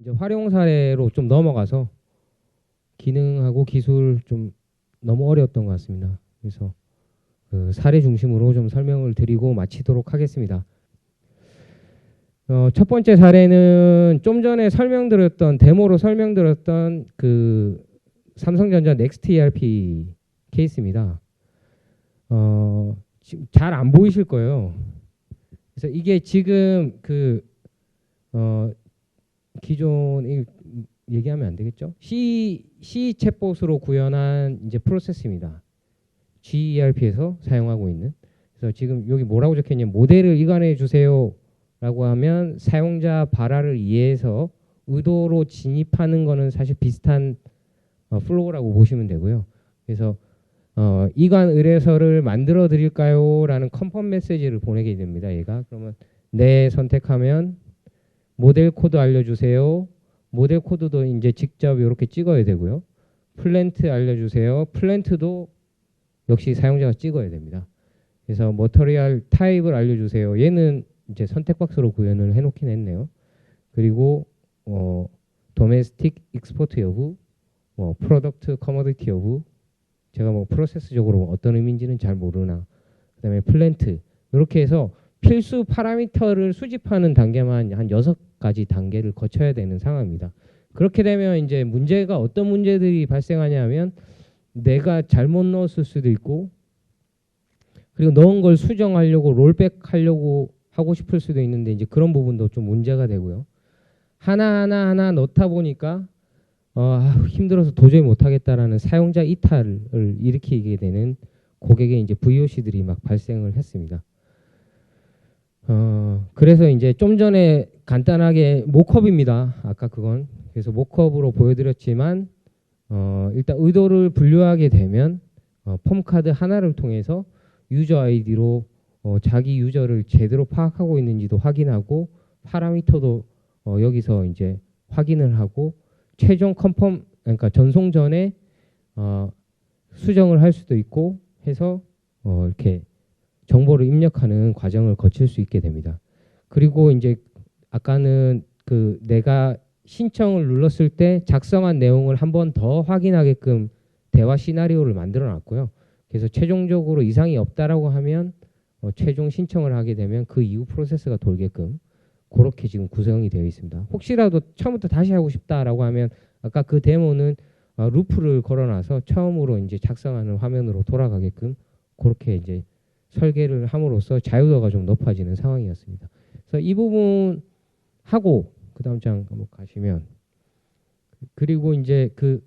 이제 활용 사례로 좀 넘어가서 기능하고 기술 좀 너무 어려웠던 것 같습니다. 그래서 그 사례 중심으로 좀 설명을 드리고 마치도록 하겠습니다. 첫 번째 사례는 좀 전에 설명드렸던 데모로 설명드렸던 그 삼성전자 넥스트 ERP 케이스입니다. 지금 잘 안 보이실 거예요. 그래서 이게 지금 그 기존 얘기하면 안 되겠죠? C 챗봇으로 구현한 이제 프로세스입니다. GERP에서 사용하고 있는. 그래서 지금 여기 뭐라고 적혀있냐면 모델을 이관해 주세요라고 하면 사용자 발화를 이해해서 의도로 진입하는 거는 사실 비슷한 플로우라고 보시면 되고요. 그래서 이관 의뢰서를 만들어 드릴까요? 라는 컨펌 메시지를 보내게 됩니다. 얘가 그러면 네 선택하면 모델 코드 알려주세요. 모델 코드도 이제 직접 이렇게 찍어야 되고요. 플랜트 알려주세요. 플랜트도 역시 사용자가 찍어야 됩니다. 그래서 머터리얼 타입을 알려주세요. 얘는 이제 선택 박스로 구현을 해놓긴 했네요. 그리고 도메스틱 익스포트 여부, 프로덕트 커머디티 여부, 제가 뭐 프로세스적으로 어떤 의미인지는 잘 모르나, 그다음에 플랜트 이렇게 해서 필수 파라미터를 수집하는 단계만 한 6가지 단계를 거쳐야 되는 상황입니다. 그렇게 되면 이제 문제가 어떤 문제들이 발생하냐면 내가 잘못 넣었을 수도 있고 그리고 넣은 걸 수정하려고 롤백 하려고 하고 싶을 수도 있는데 이제 그런 부분도 좀 문제가 되고요. 하나 넣다 보니까 힘들어서 도저히 못하겠다라는 사용자 이탈을 일으키게 되는 고객의 이제 VOC들이 막 발생을 했습니다. 그래서 이제 좀 전에 간단하게 모컵입니다. 아까 그건. 그래서 모컵으로 보여드렸지만 일단 의도를 분류하게 되면 폼카드 하나를 통해서 유저 아이디로 자기 유저를 제대로 파악하고 있는지도 확인하고 파라미터도 여기서 이제 확인을 하고 최종 컨펌 그러니까 전송 전에 수정을 할 수도 있고 해서 이렇게 정보를 입력하는 과정을 거칠 수 있게 됩니다. 그리고 이제 아까는 그 내가 신청을 눌렀을 때 작성한 내용을 한 번 더 확인하게끔 대화 시나리오를 만들어 놨고요. 그래서 최종적으로 이상이 없다라고 하면 최종 신청을 하게 되면 그 이후 프로세스가 돌게끔 그렇게 지금 구성이 되어 있습니다. 혹시라도 처음부터 다시 하고 싶다라고 하면 아까 그 데모는 루프를 걸어놔서 처음으로 이제 작성하는 화면으로 돌아가게끔 그렇게 이제 설계를 함으로써 자유도가 좀 높아지는 상황이었습니다. 그래서 이 부분 하고 그 다음 장 한번 가시면 그리고 이제 그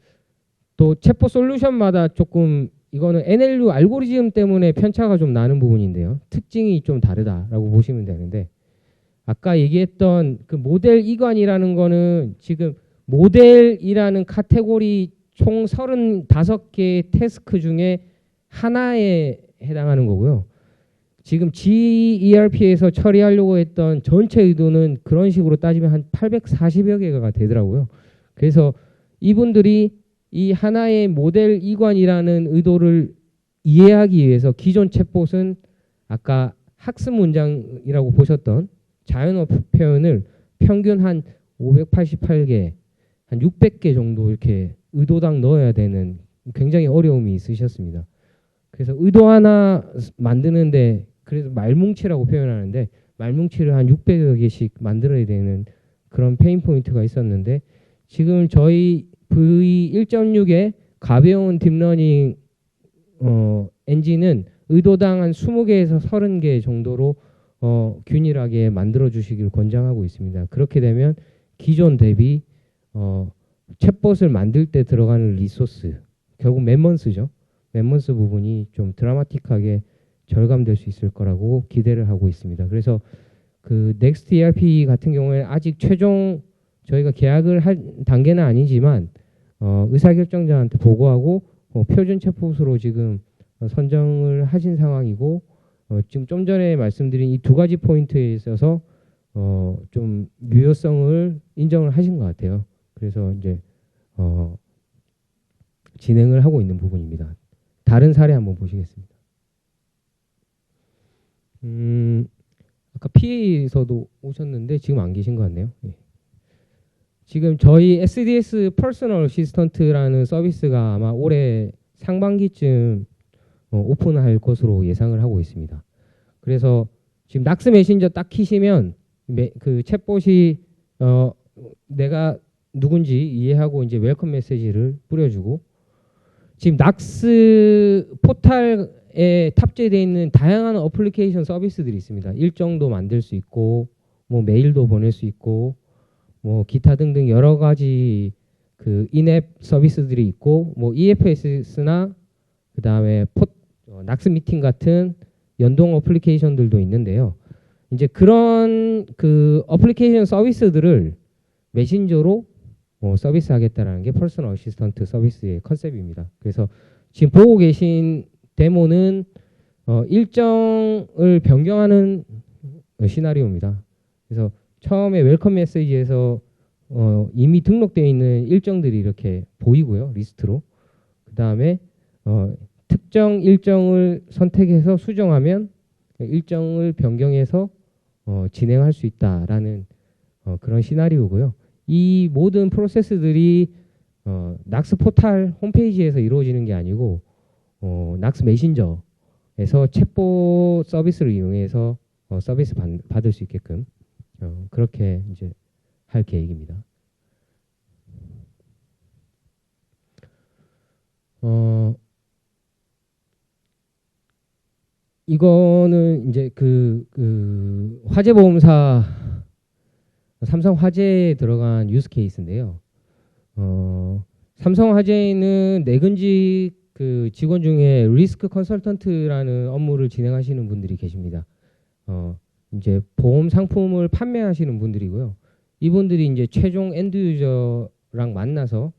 또 챗봇 솔루션마다 조금 이거는 NLU 알고리즘 때문에 편차가 좀 나는 부분인데요. 특징이 좀 다르다라고 보시면 되는데 아까 얘기했던 그 모델 이관이라는 거는 지금 모델이라는 카테고리 총 35개의 태스크 중에 하나에 해당하는 거고요. 지금 GERP에서 처리하려고 했던 전체 의도는 그런 식으로 따지면 한 840여 개가 되더라고요. 그래서 이분들이 이 하나의 모델 이관이라는 의도를 이해하기 위해서 기존 챗봇은 아까 학습 문장이라고 보셨던 자연어 표현을 평균 한 588개, 한 600개 정도 이렇게 의도당 넣어야 되는 굉장히 어려움이 있으셨습니다. 그래서 의도 하나 만드는데 그래서 말뭉치라고 표현하는데 말뭉치를 한 600여 개씩 만들어야 되는 그런 페인 포인트가 있었는데 지금 저희 V1.6의 가벼운 딥러닝 엔진은 의도당 한 20개에서 30개 정도로 균일하게 만들어 주시길 권장하고 있습니다. 그렇게 되면 기존 대비 챗봇을 만들 때 들어가는 리소스 결국 맨먼스죠. 맨먼스 부분이 좀 드라마틱하게 절감될 수 있을 거라고 기대를 하고 있습니다. 그래서 그 넥스트 ERP 같은 경우에 아직 최종 저희가 계약을 할 단계는 아니지만 의사결정자한테 보고하고 표준 챗봇으로 지금 선정을 하신 상황이고 지금 좀 전에 말씀드린 이 두 가지 포인트에 있어서 좀 유효성을 인정을 하신 것 같아요. 그래서 이제 진행을 하고 있는 부분입니다. 다른 사례 한번 보시겠습니다. 아까 PA에서도 오셨는데 지금 안 계신 것 같네요. 예. 지금 저희 SDS 퍼스널 어시스턴트라는 서비스가 아마 올해 상반기쯤 오픈할 것으로 예상을 하고 있습니다. 그래서 지금 낙스 메신저 딱 키시면 그 챗봇이 내가 누군지 이해하고 이제 웰컴 메시지를 뿌려주고, 지금 낙스 포탈에 탑재되어 있는 다양한 어플리케이션 서비스들이 있습니다. 일정도 만들 수 있고, 뭐 메일도 보낼 수 있고, 뭐 기타 등등 여러 가지 그 인앱 서비스들이 있고, 뭐 EFS나 그 다음에 낙스 미팅 같은 연동 어플리케이션들도 있는데요. 이제 그런 그 어플리케이션 서비스들을 메신저로 서비스하겠다라는 게 퍼스널 어시스턴트 서비스의 컨셉입니다. 그래서 지금 보고 계신 데모는 일정을 변경하는 시나리오입니다. 그래서 처음에 웰컴 메시지에서 이미 등록되어 있는 일정들이 이렇게 보이고요. 리스트로. 그 다음에 특정 일정을 선택해서 수정하면 일정을 변경해서 진행할 수 있다라는 그런 시나리오고요. 이 모든 프로세스들이 낙스 포탈 홈페이지에서 이루어지는 게 아니고 낙스 메신저에서 챗봇 서비스를 이용해서 서비스 받을 수 있게끔 그렇게 이제 할 계획입니다. 이거는 이제 그 화재보험사 삼성 화재에 들어간 유스 케이스인데요. 삼성 화재는 내근직 그 직원 중에 리스크 컨설턴트라는 업무를 진행하시는 분들이 계십니다. 이제 보험 상품을 판매하시는 분들이고요. 이분들이 이제 최종 엔드 유저랑 만나서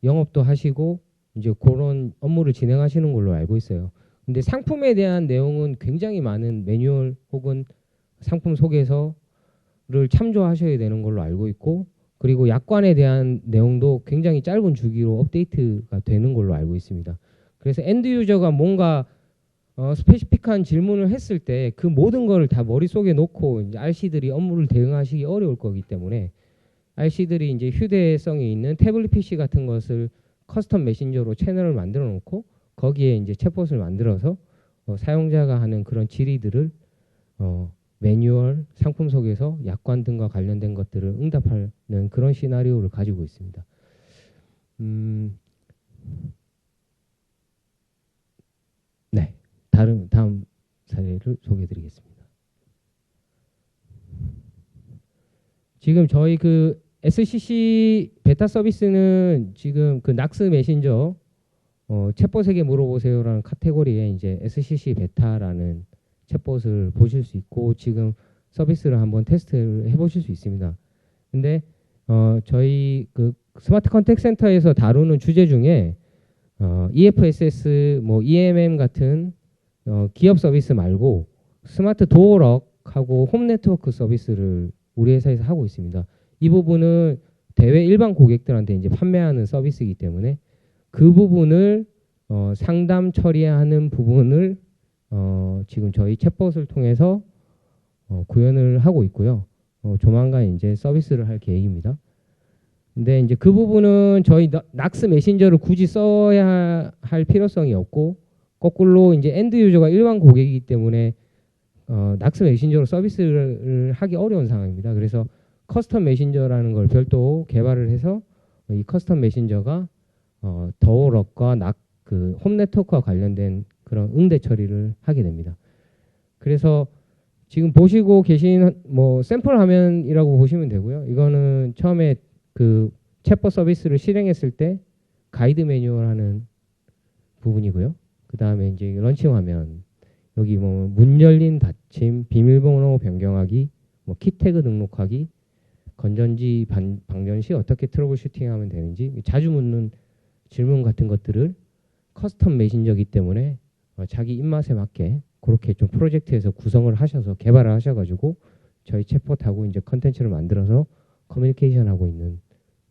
영업도 하시고 이제 그런 업무를 진행하시는 걸로 알고 있어요. 근데 상품에 대한 내용은 굉장히 많은 매뉴얼 혹은 상품 소개서를 참조하셔야 되는 걸로 알고 있고, 그리고 약관에 대한 내용도 굉장히 짧은 주기로 업데이트가 되는 걸로 알고 있습니다. 그래서 엔드 유저가 뭔가 스페시픽한 질문을 했을 때 그 모든 걸 다 머릿속에 놓고 이제 RC들이 업무를 대응하시기 어려울 거기 때문에 RC들이 이제 휴대성이 있는 태블릿 PC 같은 것을 커스텀 메신저로 채널을 만들어 놓고 거기에 이제 챗봇을 만들어서 사용자가 하는 그런 질의들을 매뉴얼, 상품 속에서 약관 등과 관련된 것들을 응답하는 그런 시나리오를 가지고 있습니다. 네, 다음 사례를 소개해드리겠습니다. 지금 저희 그 SCC 베타 서비스는 지금 그 낙스 메신저 챗봇에게 물어보세요라는 카테고리에 이제 SCC 베타라는 챗봇을 보실 수 있고 지금 서비스를 한번 테스트를 해보실 수 있습니다. 근데 저희 그 스마트 컨택 센터에서 다루는 주제 중에 EFSS, 뭐 EMM 같은 기업 서비스 말고 스마트 도어럭하고 홈 네트워크 서비스를 우리 회사에서 하고 있습니다. 이 부분은 대외 일반 고객들한테 이제 판매하는 서비스이기 때문에 그 부분을 상담 처리하는 부분을 지금 저희 챗봇을 통해서 구현을 하고 있고요. 조만간 이제 서비스를 할 계획입니다. 근데 이제 그 부분은 저희 낙스 메신저를 굳이 써야 할 필요성이 없고 거꾸로 이제 엔드 유저가 일반 고객이기 때문에 낙스 메신저로 서비스를 하기 어려운 상황입니다. 그래서 커스텀 메신저라는 걸 별도 개발을 해서 이 커스텀 메신저가 더워럭과 그 홈 네트워크와 관련된 그런 응대 처리를 하게 됩니다. 그래서 지금 보시고 계신 뭐 샘플 화면이라고 보시면 되고요. 이거는 처음에 그 챗봇 서비스를 실행했을 때 가이드 매뉴얼 하는 부분이고요. 그 다음에 이제 런칭 화면, 여기 뭐 문 열린 닫힘, 비밀번호 변경하기, 뭐 키 태그 등록하기, 건전지 방전 시 어떻게 트러블 슈팅하면 되는지 자주 묻는 질문 같은 것들을 커스텀 메신저이기 때문에 자기 입맛에 맞게 그렇게 좀 프로젝트에서 구성을 하셔서 개발을 하셔가지고 저희 챗봇하고 이제 컨텐츠를 만들어서 커뮤니케이션 하고 있는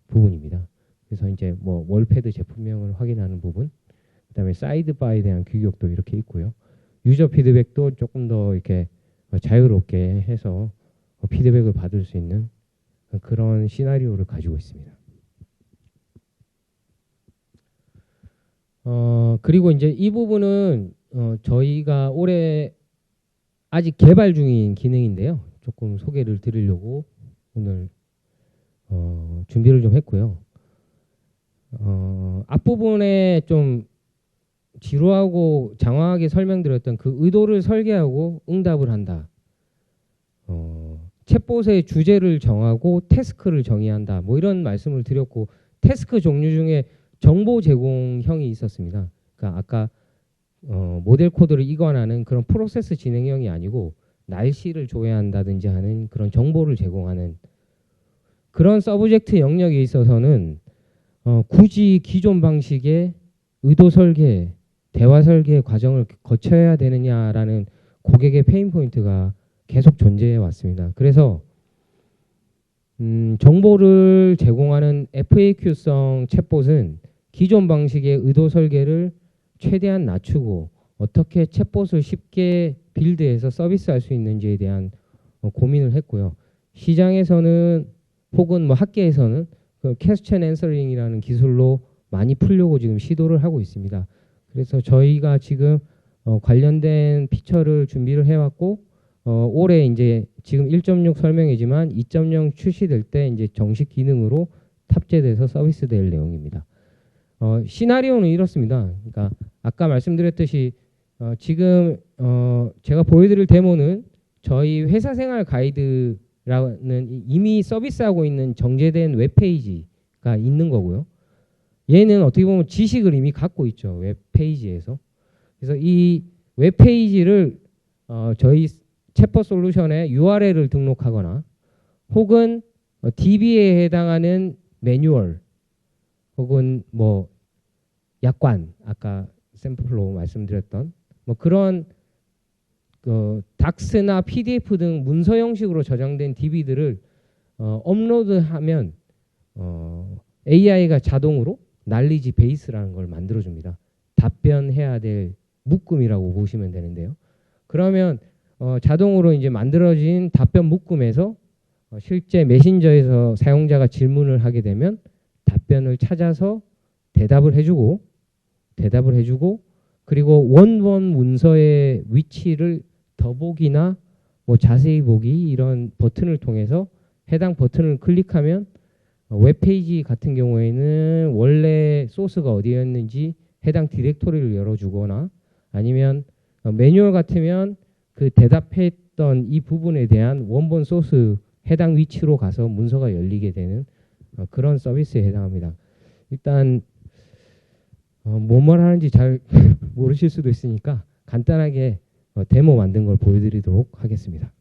부분입니다. 그래서 이제 뭐 월패드 제품명을 확인하는 부분, 그다음에 사이드바에 대한 규격도 이렇게 있고요. 유저 피드백도 조금 더 이렇게 자유롭게 해서 피드백을 받을 수 있는 그런 시나리오를 가지고 있습니다. 그리고 이제 이 부분은 저희가 올해 아직 개발 중인 기능인데요. 조금 소개를 드리려고 오늘 준비를 좀 했고요. 앞부분에 좀 지루하고 장황하게 설명드렸던 그 의도를 설계하고 응답을 한다. 챗봇의 주제를 정하고 태스크를 정의한다. 뭐 이런 말씀을 드렸고, 태스크 종류 중에 정보 제공형이 있었습니다. 그러니까 아까 모델 코드를 이관하는 그런 프로세스 진행형이 아니고 날씨를 조회한다든지 하는 그런 정보를 제공하는 그런 서브젝트 영역에 있어서는 굳이 기존 방식의 의도 설계, 대화 설계 과정을 거쳐야 되느냐라는 고객의 페인 포인트가 계속 존재해 왔습니다. 그래서 정보를 제공하는 FAQ성 챗봇은 기존 방식의 의도 설계를 최대한 낮추고 어떻게 챗봇을 쉽게 빌드해서 서비스할 수 있는지에 대한 고민을 했고요. 시장에서는 혹은 뭐 학계에서는 그 퀘스천 앤서링이라는 기술로 많이 풀려고 지금 시도를 하고 있습니다. 그래서 저희가 지금 관련된 피처를 준비를 해왔고 올해 이제 지금 1.6 설명이지만 2.0 출시될 때 이제 정식 기능으로 탑재돼서 서비스될 내용입니다. 시나리오는 이렇습니다. 그러니까 아까 말씀드렸듯이 지금 제가 보여드릴 데모는 저희 회사 생활 가이드라는 이미 서비스하고 있는 정제된 웹페이지가 있는 거고요. 얘는 어떻게 보면 지식을 이미 갖고 있죠. 웹페이지에서. 그래서 이 웹페이지를 저희 챗봇 솔루션에 URL을 등록하거나 혹은 DB에 해당하는 매뉴얼 혹은 뭐 약관 아까 샘플로 말씀드렸던 뭐 그런 닥스나 PDF 등 문서 형식으로 저장된 DB들을 업로드하면 AI가 자동으로 날리지 베이스라는 걸 만들어줍니다. 답변해야 될 묶음이라고 보시면 되는데요. 그러면 자동으로 이제 만들어진 답변 묶음에서 실제 메신저에서 사용자가 질문을 하게 되면 답변을 찾아서 대답을 해주고 그리고 원본 문서의 위치를 더보기나 뭐 자세히 보기 이런 버튼을 통해서 해당 버튼을 클릭하면 웹페이지 같은 경우에는 원래 소스가 어디였는지 해당 디렉토리를 열어주거나 아니면 매뉴얼 같으면 그 대답했던 이 부분에 대한 원본 소스 해당 위치로 가서 문서가 열리게 되는 그런 서비스에 해당합니다. 일단 뭔 말하는지 잘 모르실 수도 있으니까 간단하게 데모 만든 걸 보여드리도록 하겠습니다.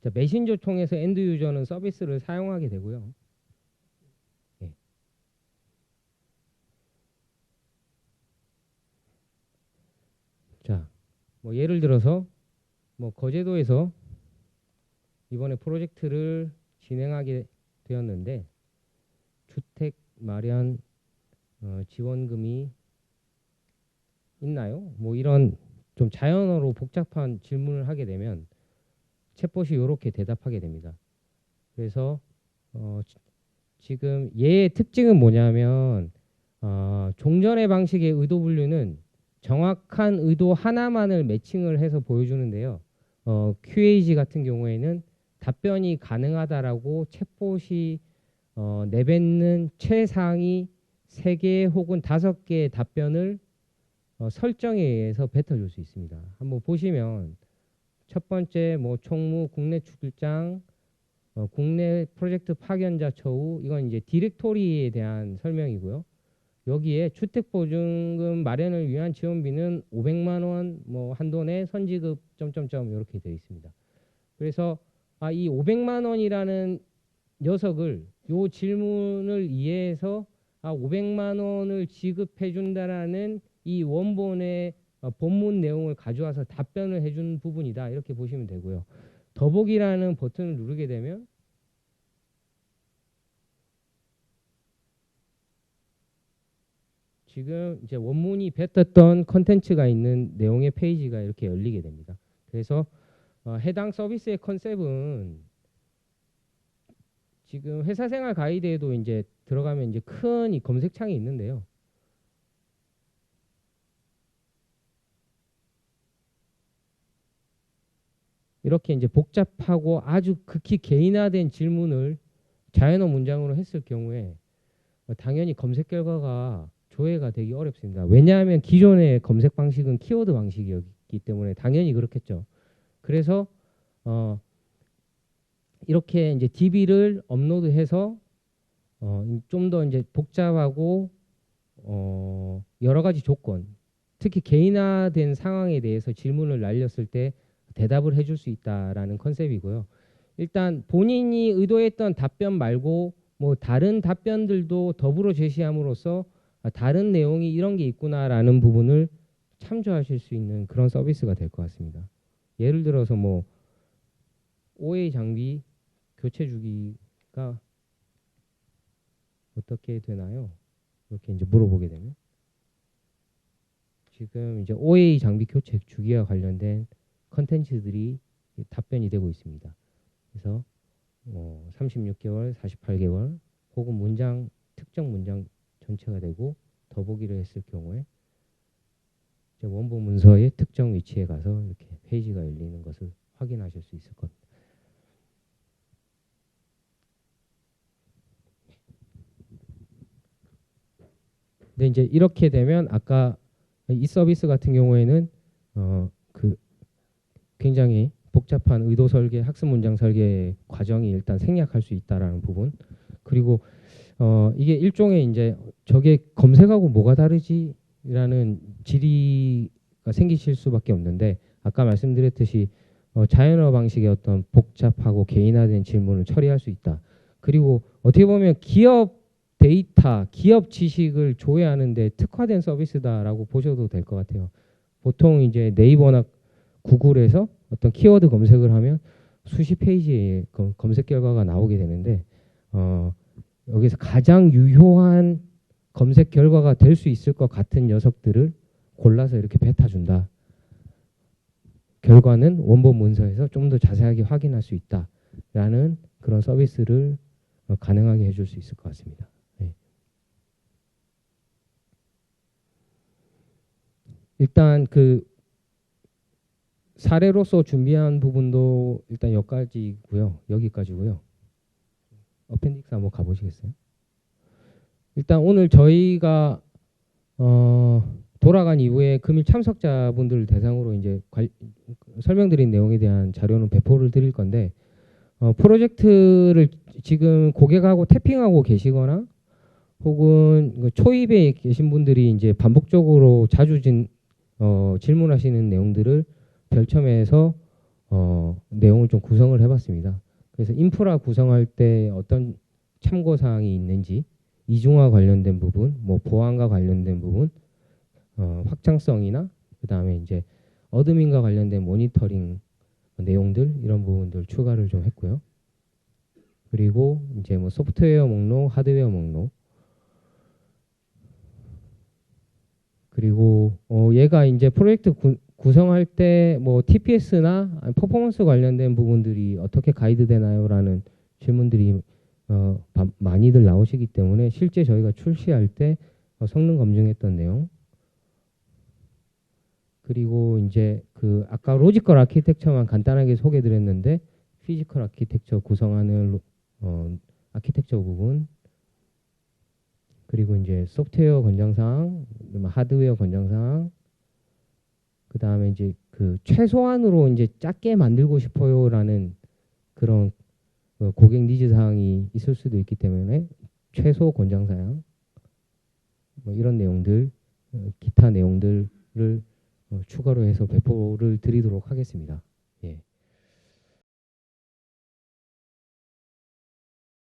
자, 메신저 통해서 엔드 유저는 서비스를 사용하게 되고요. 네. 자, 뭐 예를 들어서 뭐 거제도에서 이번에 프로젝트를 진행하게 되었는데 주택 마련 지원금이 있나요? 뭐 이런 좀 자연어로 복잡한 질문을 하게 되면 챗봇이 이렇게 대답하게 됩니다. 그래서 지금 얘의 특징은 뭐냐면 종전의 방식의 의도 분류는 정확한 의도 하나만을 매칭을 해서 보여주는데요. QAG 같은 경우에는 답변이 가능하다라고 챗봇이 내뱉는 최상위 3개 혹은 5개의 답변을 설정에 의해서 뱉어줄 수 있습니다. 한번 보시면 첫 번째 뭐 총무, 국내 출장, 국내 프로젝트 파견자 처우 이건 이제 디렉토리에 대한 설명이고요. 여기에 주택보증금 마련을 위한 지원비는 500만 원 뭐 한도 내 선지급 점점점 이렇게 되어 있습니다. 그래서 이 500만 원이라는 녀석을 요 질문을 이해해서 500만 원을 지급해 준다라는 이 원본의 본문 내용을 가져와서 답변을 해준 부분이다 이렇게 보시면 되고요. 더보기라는 버튼을 누르게 되면 지금 이제 원문이 뱉었던 컨텐츠가 있는 내용의 페이지가 이렇게 열리게 됩니다. 그래서 해당 서비스의 컨셉은 지금 회사 생활 가이드에도 이제 들어가면 이제 큰 이 검색창이 있는데요. 이렇게 이제 복잡하고 아주 극히 개인화된 질문을 자연어 문장으로 했을 경우에 당연히 검색 결과가 조회가 되기 어렵습니다. 왜냐하면 기존의 검색 방식은 키워드 방식이었기 때문에 당연히 그렇겠죠. 그래서 이렇게 이제 DB를 업로드해서 좀 더 이제 복잡하고 여러 가지 조건, 특히 개인화된 상황에 대해서 질문을 날렸을 때 대답을 해줄 수 있다라는 컨셉이고요. 일단 본인이 의도했던 답변 말고 뭐 다른 답변들도 더불어 제시함으로써 다른 내용이 이런 게 있구나라는 부분을 참조하실 수 있는 그런 서비스가 될 것 같습니다. 예를 들어서 뭐 OA 장비 교체 주기가 어떻게 되나요? 이렇게 이제 물어보게 되면 지금 이제 OA 장비 교체 주기와 관련된 컨텐츠들이 답변이 되고 있습니다. 그래서 36개월, 48개월 혹은 문장 특정 문장 전체가 되고 더보기를 했을 경우에 이제 원본 문서의 특정 위치에 가서 이렇게 페이지가 열리는 것을 확인하실 수 있을 겁니다. 근데 이제 이렇게 되면 아까 이 서비스 같은 경우에는 그 굉장히 복잡한 의도 설계, 학습 문장 설계 과정이 일단 생략할 수 있다라는 부분. 그리고 이게 일종의 이제 저게 검색하고 뭐가 다르지라는 질의가 생기실 수밖에 없는데 아까 말씀드렸듯이 자연어 방식의 어떤 복잡하고 개인화된 질문을 처리할 수 있다. 그리고 어떻게 보면 기업 데이터, 기업 지식을 조회하는데 특화된 서비스다라고 보셔도 될 것 같아요. 보통 이제 네이버나 구글에서 어떤 키워드 검색을 하면 수십 페이지의 검색 결과가 나오게 되는데 여기서 가장 유효한 검색 결과가 될 수 있을 것 같은 녀석들을 골라서 이렇게 뱉어준다. 결과는 원본 문서에서 좀 더 자세하게 확인할 수 있다라는 그런 서비스를 가능하게 해줄 수 있을 것 같습니다. 네. 일단 그 사례로서 준비한 부분도 일단 여기까지고요. 어펜딕스 한번 가보시겠어요? 일단 오늘 저희가 돌아간 이후에 금일 참석자분들 대상으로 이제 설명드린 내용에 대한 자료는 배포를 드릴 건데 프로젝트를 지금 고객하고 태핑하고 계시거나 혹은 초입에 계신 분들이 이제 반복적으로 자주 질문하시는 내용들을 별첨해서 내용을 좀 구성을 해봤습니다. 그래서 인프라 구성할 때 어떤 참고사항이 있는지, 이중화 관련된 부분, 뭐 보안과 관련된 부분, 확장성이나 그 다음에 이제 어드민과 관련된 모니터링 내용들 이런 부분들 추가를 좀 했고요. 그리고 이제 뭐 소프트웨어 목록, 하드웨어 목록, 그리고 얘가 이제 프로젝트 구성할 때 뭐 TPS나 퍼포먼스 관련된 부분들이 어떻게 가이드 되나요라는 질문들이 많이들 나오시기 때문에 실제 저희가 출시할 때 성능 검증했던 내용, 그리고 이제 그 아까 로지컬 아키텍처만 간단하게 소개드렸는데 피지컬 아키텍처 구성하는 아키텍처 부분, 그리고 이제 소프트웨어 권장사항, 하드웨어 권장사항, 그 다음에 이제 그 최소한으로 이제 작게 만들고 싶어요라는 그런 고객 니즈 사항이 있을 수도 있기 때문에 최소 권장사항, 뭐 이런 내용들, 기타 내용들을 추가로 해서 배포를 드리도록 하겠습니다.